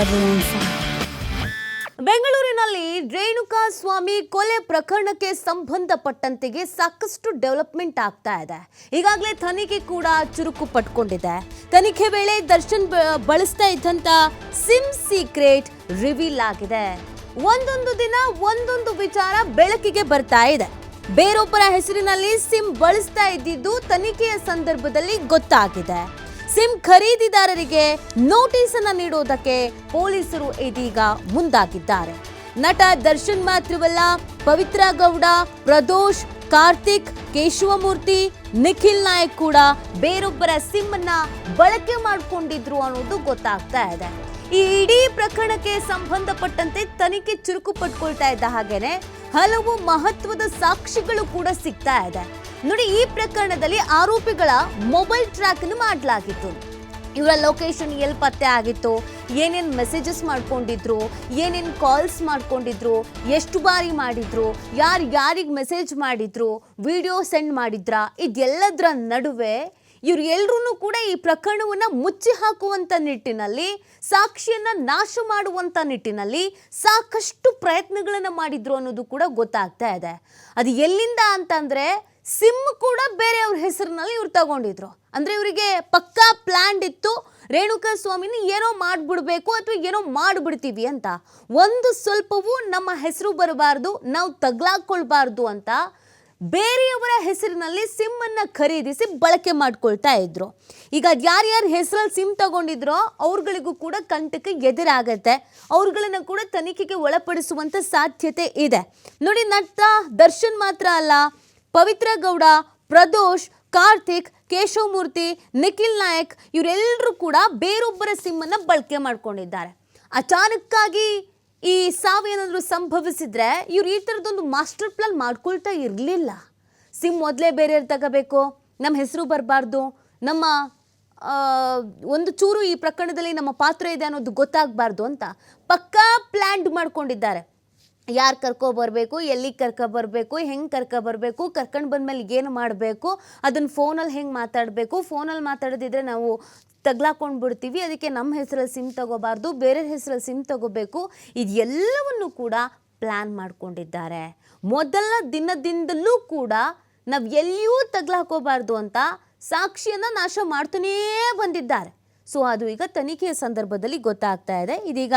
everyone fine. ಬೆಂಗಳೂರಿನಲ್ಲಿ ರೇಣುಕಾ ಸ್ವಾಮಿ ಕೊಲೆ ಪ್ರಕರಣಕ್ಕೆ ಸಂಬಂಧಪಟ್ಟಂತೆಗೆ ಸಾಕಷ್ಟು ಡೆವಲಪ್ಮೆಂಟ್ ಆಗ್ತಾ ಇದೆ. ಈಗಾಗಲೇ ತನಿಖೆ ಕೂಡ ಚುರುಕು ಪಟ್ಕೊಂಡಿದೆ. ತನಿಖೆ ವೇಳೆ ದರ್ಶನ್ ಬಳಸ್ತಾ ಇದ್ದಂತ ಸಿಮ್ ಸೀಕ್ರೆಟ್ ರಿವೀಲ್ ಆಗಿದೆ. ಒಂದೊಂದು ದಿನ ಒಂದೊಂದು ವಿಚಾರ ಬೆಳಕಿಗೆ ಬರ್ತಾ ಇದೆ. ಬೇರೊಬ್ಬರ ಹೆಸರಿನಲ್ಲಿ ಸಿಮ್ ಬಳಸ್ತಾ ಇದ್ದಿದ್ದು ತನಿಖೆಯ ಸಂದರ್ಭದಲ್ಲಿ ಗೊತ್ತಾಗಿದೆ. ಸಿಮ್ ಖರೀದಿದಾರರಿಗೆ ನೋಟಿಸ್ ಅನ್ನು ನೀಡೋದಕ್ಕೆ ಪೊಲೀಸರು ಇದೀಗ ಮುಂದಾಗಿದ್ದಾರೆ. ನಟ ದರ್ಶನ್ ಮಾತ್ರವಲ್ಲ, ಪವಿತ್ರ ಗೌಡ, ಪ್ರದೋಷ್, ಕಾರ್ತಿಕ್, ಕೇಶವಮೂರ್ತಿ, ನಿಖಿಲ್ ನಾಯಕ್ ಕೂಡ ಬೇರೊಬ್ಬರ ಸಿಮ್ ಅನ್ನ ಬಳಕೆ ಮಾಡಿಕೊಂಡಿದ್ರು ಅನ್ನೋದು ಗೊತ್ತಾಗ್ತಾ ಇದೆ. ಈ ಇಡೀ ಪ್ರಕರಣಕ್ಕೆ ಸಂಬಂಧಪಟ್ಟಂತೆ ತನಿಖೆ ಚುರುಕು ಪಟ್ಕೊಳ್ತಾ ಇದ್ದ ಹಾಗೇನೆ ಹಲವು ಮಹತ್ವದ ಸಾಕ್ಷಿಗಳು ಕೂಡ ಸಿಗ್ತಾ ಇದೆ. ನೋಡಿ, ಈ ಪ್ರಕರಣದಲ್ಲಿ ಆರೋಪಿಗಳ ಮೊಬೈಲ್ ಟ್ರ್ಯಾಕ್ ಅನ್ನು ಮಾಡಲಾಗಿತ್ತು. ಇವರ ಲೊಕೇಶನ್ ಎಲ್ಲಿ ಪತ್ತೆ ಆಗಿತ್ತು, ಏನೇನು ಮೆಸೇಜಸ್ ಮಾಡ್ಕೊಂಡಿದ್ರು, ಏನೇನು ಕಾಲ್ಸ್ ಮಾಡ್ಕೊಂಡಿದ್ರು, ಎಷ್ಟು ಬಾರಿ ಮಾಡಿದ್ರು, ಯಾರಿಗೆ ಮೆಸೇಜ್ ಮಾಡಿದ್ರು, ವಿಡಿಯೋ ಸೆಂಡ್ ಮಾಡಿದ್ರಾ, ಇದೆಲ್ಲದರ ನಡುವೆ ಇವ್ರು ಎಲ್ಲರೂ ಕೂಡ ಈ ಪ್ರಕರಣವನ್ನು ಮುಚ್ಚಿ ಹಾಕುವಂಥ ನಿಟ್ಟಿನಲ್ಲಿ, ಸಾಕ್ಷಿಯನ್ನು ನಾಶ ಮಾಡುವಂಥ ನಿಟ್ಟಿನಲ್ಲಿ ಸಾಕಷ್ಟು ಪ್ರಯತ್ನಗಳನ್ನು ಮಾಡಿದ್ರು ಅನ್ನೋದು ಕೂಡ ಗೊತ್ತಾಗ್ತಾ ಇದೆ. ಅದು ಎಲ್ಲಿಂದ ಅಂತಂದರೆ, ಸಿಮ್ ಕೂಡ ಬೇರೆಯವ್ರ ಹೆಸರಿನಲ್ಲಿ ಇವ್ರು ತಗೊಂಡಿದ್ರು. ಅಂದರೆ ಇವರಿಗೆ ಪಕ್ಕಾ ಪ್ಲ್ಯಾನ್ ಇತ್ತು, ರೇಣುಕಾ ಸ್ವಾಮಿನ ಏನೋ ಮಾಡಿಬಿಡ್ಬೇಕು ಅಥವಾ ಏನೋ ಮಾಡಿಬಿಡ್ತೀವಿ ಅಂತ. ಒಂದು ಸ್ವಲ್ಪವೂ ನಮ್ಮ ಹೆಸರು ಬರಬಾರ್ದು, ನಾವು ತಗ್ಲಾಕೊಳ್ಬಾರ್ದು ಅಂತ ಬೇರೆಯವರ ಹೆಸರಿನಲ್ಲಿ ಸಿಮ್ ಅನ್ನು ಖರೀದಿಸಿ ಬಳಕೆ ಮಾಡ್ಕೊಳ್ತಾ ಇದ್ರು. ಈಗ ಯಾರ್ಯಾರ ಹೆಸರಲ್ಲಿ ಸಿಮ್ ತಗೊಂಡಿದ್ರೋ ಅವ್ರುಗಳಿಗೂ ಕೂಡ ಕಂಟಕ ಎದುರಾಗತ್ತೆ. ಅವ್ರುಗಳನ್ನ ಕೂಡ ತನಿಖೆಗೆ ಒಳಪಡಿಸುವಂಥ ಸಾಧ್ಯತೆ ಇದೆ. ನೋಡಿ, ನಟ ದರ್ಶನ್ ಮಾತ್ರ ಅಲ್ಲ, ಪವಿತ್ರ ಗೌಡ, ಪ್ರದೋಷ್, ಕಾರ್ತಿಕ್, ಕೇಶವಮೂರ್ತಿ, ನಿಖಿಲ್ ನಾಯಕ್ ಇವರೆಲ್ಲರೂ ಕೂಡ ಬೇರೊಬ್ಬರ ಸಿಮ್ಮನ್ನು ಬಳಕೆ ಮಾಡ್ಕೊಂಡಿದ್ದಾರೆ. ಅಚಾನಕ್ಕಾಗಿ ಈ ಸಾವು ಏನಾದರೂ ಸಂಭವಿಸಿದ್ರೆ ಇವ್ರು ಈ ಥರದೊಂದು ಮಾಸ್ಟರ್ ಪ್ಲಾನ್ ಮಾಡ್ಕೊಳ್ತಾ ಇರಲಿಲ್ಲ. ಸಿಮ್ ಮೊದಲೇ ಬೇರೆಯವ್ರು ತಗೋಬೇಕು, ನಮ್ಮ ಹೆಸರು ಬರಬಾರ್ದು, ನಮ್ಮ ಒಂದು ಚೂರು ಈ ಪ್ರಕರಣದಲ್ಲಿ ನಮ್ಮ ಪಾತ್ರ ಇದೆ ಅನ್ನೋದು ಗೊತ್ತಾಗಬಾರ್ದು ಅಂತ ಪಕ್ಕಾ ಪ್ಲ್ಯಾನ್ ಮಾಡ್ಕೊಂಡಿದ್ದಾರೆ. ಯಾರು ಕರ್ಕೊಬರ್ಬೇಕು, ಎಲ್ಲಿಗೆ ಕರ್ಕೊಬರ್ಬೇಕು, ಹೆಂಗೆ ಕರ್ಕೊಬರ್ಬೇಕು, ಕರ್ಕೊಂಡು ಬಂದಮೇಲೆ ಏನು ಮಾಡಬೇಕು, ಅದನ್ನು ಫೋನಲ್ಲಿ ಹೆಂಗೆ ಮಾತಾಡಬೇಕು, ಫೋನಲ್ಲಿ ಮಾತಾಡೋದಿದ್ರೆ ನಾವು ತಗ್ಲಾಕೊಂಡು ಬಿಡ್ತೀವಿ, ಅದಕ್ಕೆ ನಮ್ಮ ಹೆಸರಲ್ಲಿ ಸಿಮ್ ತಗೋಬಾರ್ದು, ಬೇರೆ ಹೆಸರಲ್ಲಿ ಸಿಮ್ ತಗೋಬೇಕು, ಇದೆಲ್ಲವನ್ನು ಕೂಡ ಪ್ಲ್ಯಾನ್ ಮಾಡ್ಕೊಂಡಿದ್ದಾರೆ. ಮೊದಲ ದಿನದಿಂದಲೂ ಕೂಡ ನಾವು ಎಲ್ಲಿಯೂ ತಗ್ಲಾಕೋಬಾರ್ದು ಅಂತ ಸಾಕ್ಷಿಯನ್ನು ನಾಶ ಮಾಡ್ತಾನೇ ಬಂದಿದ್ದಾರೆ. ಸೊ ಅದು ಈಗ ತನಿಖೆಯ ಸಂದರ್ಭದಲ್ಲಿ ಗೊತ್ತಾಗ್ತಾ ಇದೆ. ಇದೀಗ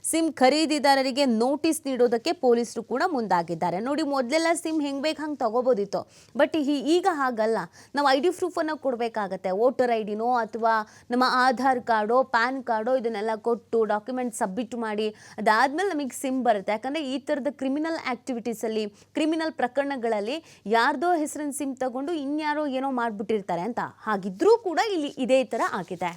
ಸಿಮ್ ಖರೀದಿದಾರರಿಗೆ ನೋಟಿಸ್ ನೀಡೋದಕ್ಕೆ ಪೊಲೀಸರು ಕೂಡ ಮುಂದಾಗಿದ್ದಾರೆ. ನೋಡಿ, ಮೊದಲೆಲ್ಲ ಸಿಮ್ ಹೆಂಗೆ ಬೇಕು ಹಂಗೆ ತಗೋಬೋದಿತ್ತು, ಬಟ್ ಈಗ ಹಾಗಲ್ಲ. ನಾವು ID ಪ್ರೂಫನ್ನು ಕೊಡಬೇಕಾಗತ್ತೆ. ವೋಟರ್ IDನೋ ಅಥವಾ ನಮ್ಮ ಆಧಾರ್ ಕಾರ್ಡೋ, ಪ್ಯಾನ್ ಕಾರ್ಡೋ ಇದನ್ನೆಲ್ಲ ಕೊಟ್ಟು ಡಾಕ್ಯುಮೆಂಟ್ ಸಬ್ಮಿಟ್ ಮಾಡಿ ಅದಾದಮೇಲೆ ನಮಗೆ ಸಿಮ್ ಬರುತ್ತೆ. ಯಾಕಂದರೆ ಈ ಥರದ ಕ್ರಿಮಿನಲ್ ಆ್ಯಕ್ಟಿವಿಟೀಸಲ್ಲಿ, ಕ್ರಿಮಿನಲ್ ಪ್ರಕರಣಗಳಲ್ಲಿ ಯಾರ್ದೋ ಹೆಸರಿನ ಸಿಮ್ ತಗೊಂಡು ಇನ್ಯಾರೋ ಏನೋ ಮಾಡಿಬಿಟ್ಟಿರ್ತಾರೆ ಅಂತ. ಹಾಗಿದ್ರೂ ಕೂಡ ಇಲ್ಲಿ ಇದೇ ಥರ ಆಗಿದೆ.